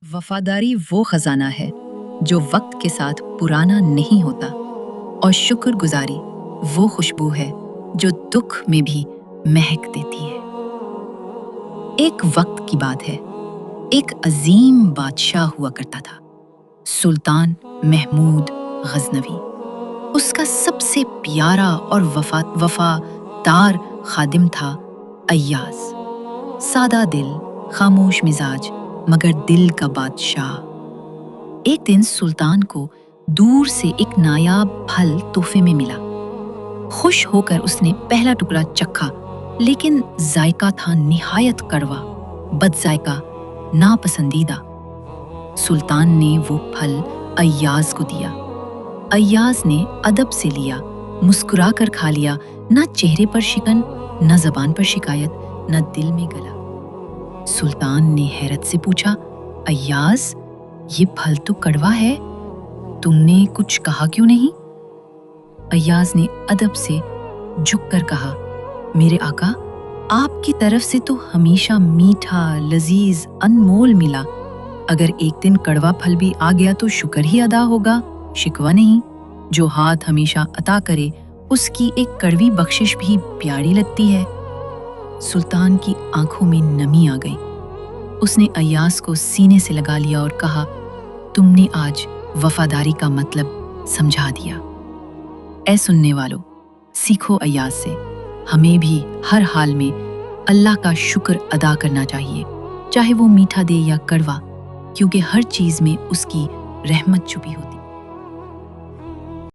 वफादारी वो खजाना है जो वक्त के साथ पुराना नहीं होता और शुक्रगुजारी वो खुशबू है जो दुख में भी महक देती है। एक वक्त की बात है, एक अजीम बादशाह हुआ करता था, सुल्तान महमूद गजनवी। उसका सबसे प्यारा और वफादार खादिम था अय्याज। सादा दिल, खामोश मिजाज, मगर दिल का बादशाह। एक दिन सुल्तान को दूर से एक नायाब फल तोहफे में मिला। खुश होकर उसने पहला टुकड़ा चखा, लेकिन जायका था निहायत कड़वा, बदजायका, नापसंदीदा। सुल्तान ने वो फल अय्याज को दिया। अय्याज ने अदब से लिया, मुस्कुरा कर खा लिया, न चेहरे पर शिकन, न जबान पर शिकायत, न दिल में गला। सुल्तान ने हैरत से पूछा, अय्याज, ये फल तो कड़वा है, तुमने कुछ कहा क्यों नहीं? अय्याज ने अदब से झुक कर कहा, मेरे आका, आपकी तरफ से तो हमेशा मीठा, लजीज, अनमोल मिला। अगर एक दिन कड़वा फल भी आ गया तो शुक्र ही अदा होगा, शिकवा नहीं। जो हाथ हमेशा अता करे, उसकी एक कड़वी बख्शिश भी प्यारी लगती है। सुल्तान की आंखों में नमी आ गई। उसने अय्याज को सीने से लगा लिया और कहा, तुमने आज वफादारी का मतलब समझा दिया। ऐ सुनने वालों, सीखो अय्याज से। हमें भी हर हाल में अल्लाह का शुक्र अदा करना चाहिए, चाहे वो मीठा दे या कड़वा, क्योंकि हर चीज में उसकी रहमत छुपी होती है।